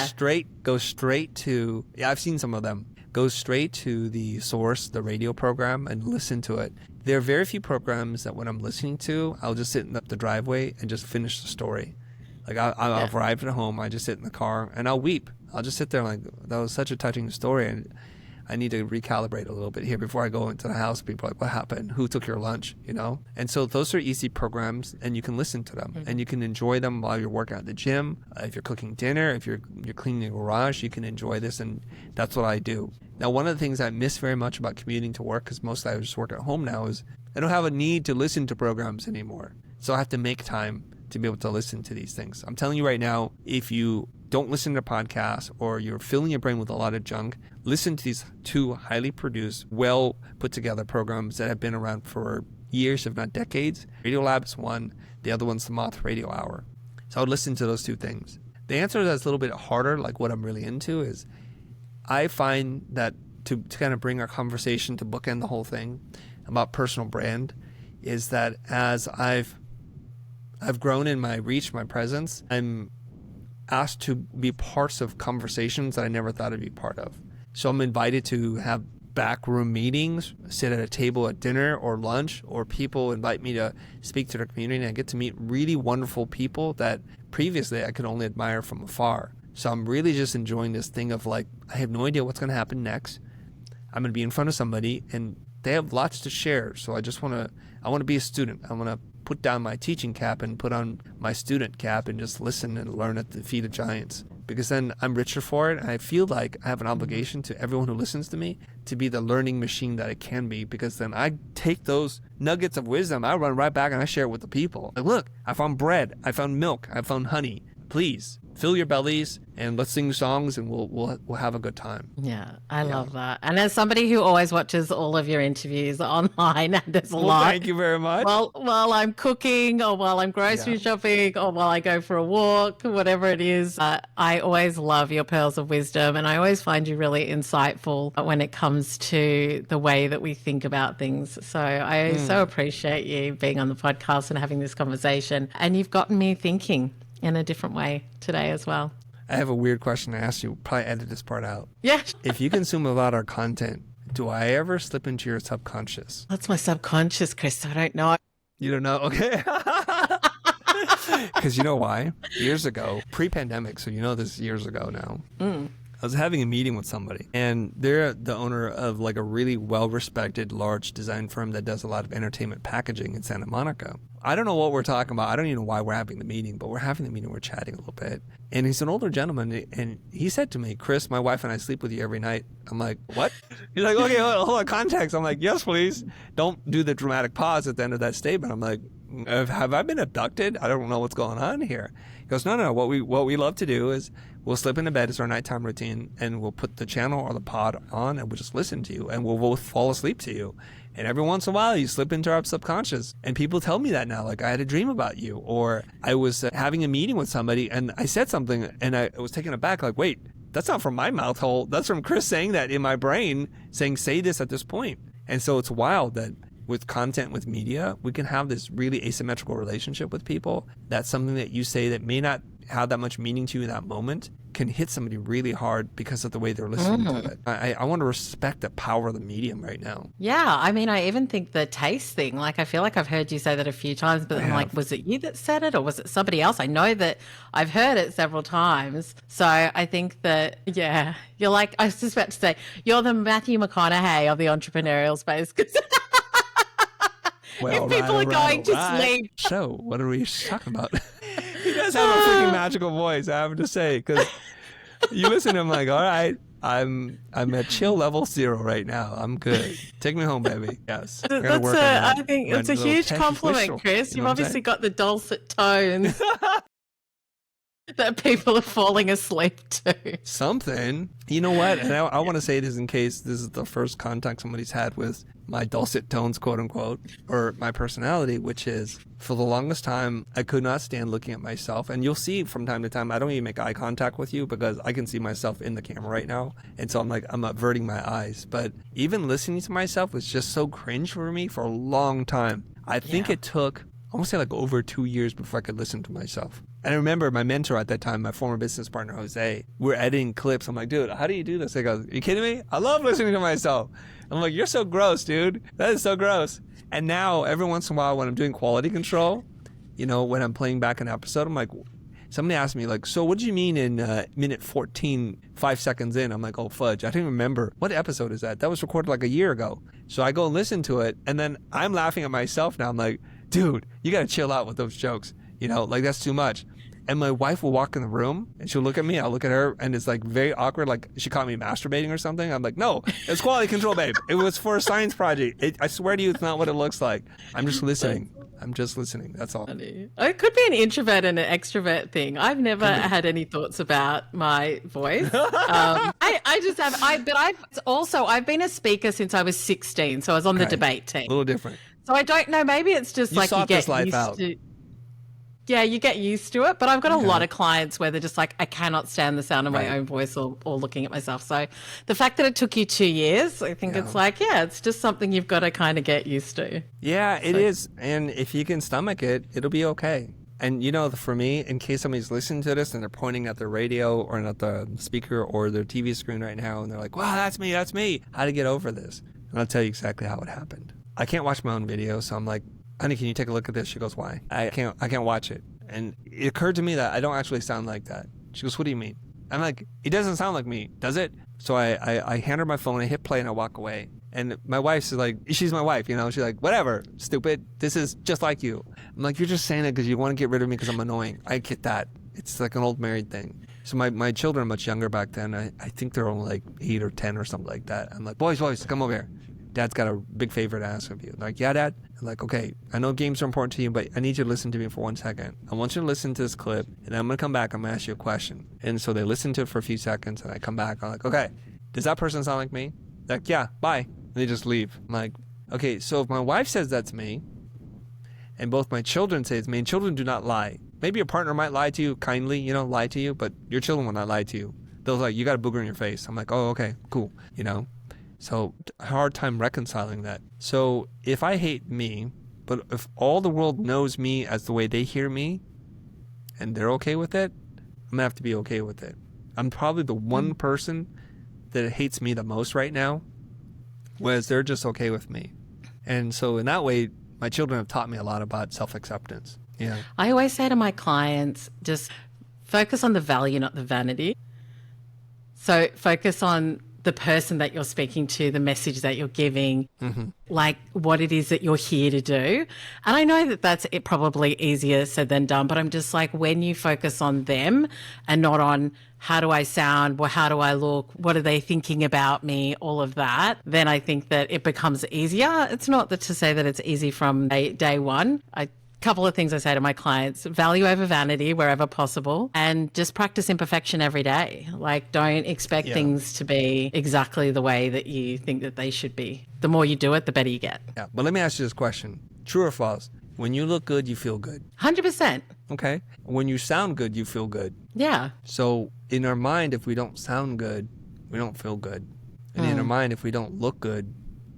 straight to, I've seen some of them. Go straight to the source, the radio program, and listen to it. There are very few programs that when I'm listening to, I'll just sit in the driveway and just finish the story. Like I'll arrive at home, I just sit in the car and I'll weep. I'll just sit there like, that was such a touching story, and I need to recalibrate a little bit here before I go into the house. People are like, what happened? Who took your lunch? You know? And so those are easy programs, and you can listen to them, and you can enjoy them while you're working at the gym. If you're cooking dinner, if you're cleaning the garage, you can enjoy this, and that's what I do. Now, one of the things I miss very much about commuting to work, because mostly I just work at home now, is I don't have a need to listen to programs anymore. So I have to make time to be able to listen to these things. I'm telling you right now, if you don't listen to podcasts or you're filling your brain with a lot of junk, listen to these two highly produced, well put together programs that have been around for years, if not decades. Radiolab is one. The other one's the Moth Radio Hour. So I would listen to those two things. The answer that's a little bit harder, like what I'm really into, is I find that to kind of bring our conversation to bookend the whole thing about personal brand, is that as I've grown in my reach, my presence, I'm asked to be parts of conversations that I never thought I'd be part of. So I'm invited to have backroom meetings, sit at a table at dinner or lunch, or people invite me to speak to their community, and I get to meet really wonderful people that previously I could only admire from afar. So I'm really just enjoying this thing of like, I have no idea what's going to happen next. I'm going to be in front of somebody and they have lots to share. So I want to be a student. I want to put down my teaching cap and put on my student cap and just listen and learn at the feet of giants, because then I'm richer for it. And I feel like I have an obligation to everyone who listens to me to be the learning machine that it can be, because then I take those nuggets of wisdom, I run right back and I share it with the people. Like, look, I found bread, I found milk, I found honey. please fill your bellies and let's sing songs and we'll have a good time. Yeah, I love that. And as somebody who always watches all of your interviews online, and there's a lot. Thank you very much. While I'm cooking or while I'm grocery shopping or while I go for a walk, whatever it is, I always love your pearls of wisdom, and I always find you really insightful when it comes to the way that we think about things. So I so appreciate you being on the podcast and having this conversation, and you've gotten me thinking in a different way today as well. I have a weird question to ask you. Probably edit this part out. Yeah. If you consume a lot of our content, do I ever slip into your subconscious? That's my subconscious, Chris. I don't know. You don't know? Okay. Because you know why? Years ago, pre-pandemic, so you know this is years ago now. I was having a meeting with somebody, and they're the owner of like a really well-respected large design firm that does a lot of entertainment packaging in Santa Monica. I don't know what we're talking about. I don't even know why we're having the meeting, but we're having the meeting. We're chatting a little bit. And he's an older gentleman, and he said to me, Chris, my wife and I sleep with you every night. I'm like, what? He's like, okay, hold on, context. I'm like, yes, please. Don't do the dramatic pause at the end of that statement. I'm like, have I been abducted? I don't know what's going on here. He goes, no. What we love to do is we'll slip into bed as our nighttime routine, and we'll put the channel or the pod on, and we'll just listen to you, and we'll both fall asleep to you. And every once in a while, you slip into our subconscious. And people tell me that now, like I had a dream about you, or I was having a meeting with somebody, and I said something, and I was taken aback, like, wait, that's not from my mouth hole. That's from Chris saying that in my brain, saying, say this at this point. And so it's wild that with content, with media, we can have this really asymmetrical relationship with people. That's something that you say that may not have that much meaning to you in that moment can hit somebody really hard because of the way they're listening to it. I want to respect the power of the medium right now. Yeah, I mean, I even think the taste thing, like I feel like I've heard you say that a few times, but I'm like, was it you that said it or was it somebody else? I know that I've heard it several times. So I think that, yeah, you're like, I was just about to say, you're the Matthew McConaughey of the entrepreneurial space. Well, if people are going to sleep. So what are we talking about? He does have a freaking magical voice, I have to say, because you listen to him like, all right, I'm at chill level 0 right now. I'm good. Take me home, baby. Yes. I think it's a huge compliment, Chris. You've obviously got the dulcet tones that people are falling asleep to. Something. You know what? And I want to say this in case this is the first contact somebody's had with my dulcet tones, quote unquote, or my personality, which is for the longest time, I could not stand looking at myself. And you'll see from time to time, I don't even make eye contact with you because I can see myself in the camera right now. And so I'm averting my eyes. But even listening to myself was just so cringe for me for a long time. I think it took, I want to say like over 2 years before I could listen to myself. And I remember my mentor at that time, my former business partner, Jose, we're editing clips. I'm like, dude, how do you do this? He goes, are you kidding me? I love listening to myself. I'm like, you're so gross, dude. That is so gross. And now every once in a while when I'm doing quality control, you know, when I'm playing back an episode, I'm like, somebody asked me like, so what do you mean in minute 14, 5 seconds in? I'm like, oh, fudge. I don't even remember. What episode is that? That was recorded like a year ago. So I go and listen to it. And then I'm laughing at myself now. I'm like, dude, you got to chill out with those jokes. You know, like that's too much. And my wife will walk in the room and she'll look at me. I'll look at her and it's like very awkward. Like she caught me masturbating or something. I'm like, no, it's quality control, babe. It was for a science project. I swear to you, it's not what it looks like. I'm just listening. That's all. It could be an introvert and an extrovert thing. I've never had any thoughts about my voice. I just have, I've been a speaker since I was 16. So I was on the debate team. A little different. So I don't know. Maybe it's just like you get used to. Yeah, you get used to it, but I've got a lot of clients where they're just like, I cannot stand the sound of my own voice or looking at myself. So the fact that it took you 2 years, I think it's like, it's just something you've got to kind of get used to. Yeah, it is. And if you can stomach it, it'll be okay. And, you know, for me, in case somebody's listening to this and they're pointing at their radio or at the speaker or their TV screen right now, and they're like, wow, that's me. How to get over this? And I'll tell you exactly how it happened. I can't watch my own video, so I'm like, honey, can you take a look at this? She goes, why? I can't watch it. And it occurred to me that I don't actually sound like that. She goes, what do you mean? I'm like, it doesn't sound like me, does it? So I hand her my phone, I hit play, and I walk away. And my wife's like, she's my wife, you know? She's like, whatever, stupid. This is just like you. I'm like, you're just saying it because you want to get rid of me because I'm annoying. I get that. It's like an old married thing. So my children are much younger back then. I think they're only like 8 or 10 or something like that. I'm like, boys, come over here. Dad's got a big favor to ask of you. Like, yeah, Dad. I'm like, okay, I know games are important to you, but I need you to listen to me for 1 second. I want you to listen to this clip, and then I'm going to come back. I'm going to ask you a question. And so they listen to it for a few seconds, and I come back. I'm like, okay, does that person sound like me? They're like, yeah, bye. And they just leave. I'm like, okay, so if my wife says that's me, and both my children say it's me, and children do not lie. Maybe your partner might lie to you kindly, you know, lie to you, but your children will not lie to you. They'll like, you got a booger in your face. I'm like, oh, okay, cool, you know. So hard time reconciling that. So if I hate me, but if all the world knows me as the way they hear me, and they're okay with it, I'm gonna have to be okay with it. I'm probably the one person that hates me the most right now, whereas they're just okay with me. And so in that way, my children have taught me a lot about self-acceptance. Yeah. I always say to my clients, just focus on the value, not the vanity. So focus on the person that you're speaking to, the message that you're giving, like what it is that you're here to do. And I know that that's probably easier said than done, but I'm just like, when you focus on them and not on how do I sound, or how do I look, what are they thinking about me, all of that, then I think that it becomes easier. It's not to say that it's easy from day one. Couple of things I say to my clients: value over vanity wherever possible, and just practice imperfection every day. Like, don't expect things to be exactly the way that you think that they should be. The more you do it, the better you get. Yeah, but let me ask you this question. True or false? When you look good, you feel good. 100%. Okay. When you sound good, you feel good. Yeah. So in our mind, if we don't sound good, we don't feel good. And in our mind, if we don't look good,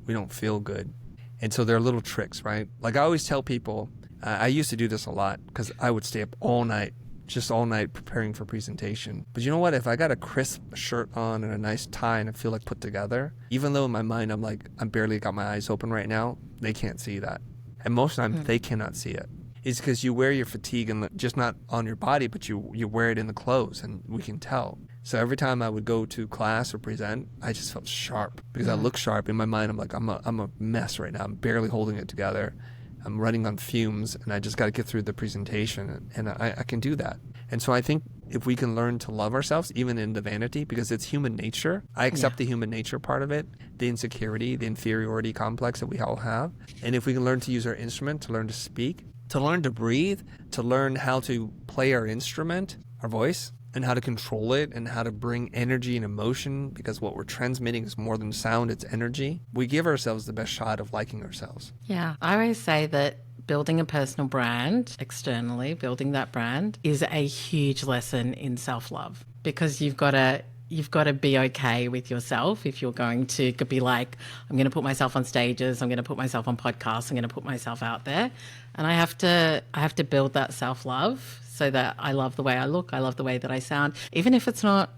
we don't feel good. And so there are little tricks, right? Like I always tell people, I used to do this a lot because I would stay up all night, just all night preparing for presentation. But you know what? If I got a crisp shirt on and a nice tie and I feel like put together, even though in my mind I'm like, I'm barely got my eyes open right now, they can't see that. And most of the time they cannot see it. It's because you wear your fatigue and just not on your body, but you wear it in the clothes and we can tell. So every time I would go to class or present, I just felt sharp because I look sharp. In my mind, I'm like, I'm a mess right now. I'm barely holding it together. I'm running on fumes and I just got to get through the presentation, and I can do that. And so I think if we can learn to love ourselves, even in the vanity, because it's human nature. I accept the human nature part of it, the insecurity, the inferiority complex that we all have. And if we can learn to use our instrument, to learn to speak, to learn to breathe, to learn how to play our instrument, our voice, and how to control it and how to bring energy and emotion, because what we're transmitting is more than sound, it's energy. We give ourselves the best shot of liking ourselves. Yeah. I always say that building a personal brand externally, building that brand, is a huge lesson in self-love, because you've got to be okay with yourself. If you're going to be like, I'm going to put myself on stages, I'm going to put myself on podcasts, I'm going to put myself out there, and I have to build that self-love so that I love the way I look, I love the way that I sound, even if it's not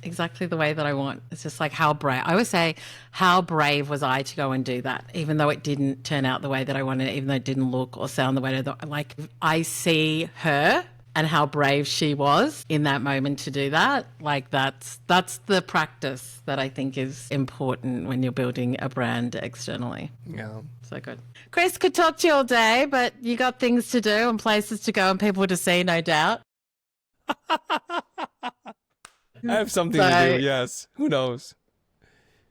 exactly the way that I want. It's just like, how brave. I always say, how brave was I to go and do that, even though it didn't turn out the way that I wanted, even though it didn't look or sound the way that, like, I see her and how brave she was in that moment to do that. Like, that's the practice that I think is important when you're building a brand externally. Yeah. So good. Chris, could talk to you all day, but you got things to do and places to go and people to see, no doubt. I have something to do, yes. Who knows?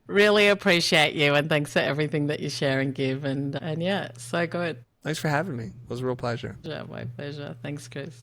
Really appreciate you, and thanks for everything that you share and give. And yeah, so good. Thanks for having me. It was a real pleasure. Yeah, my pleasure. Thanks, Chris.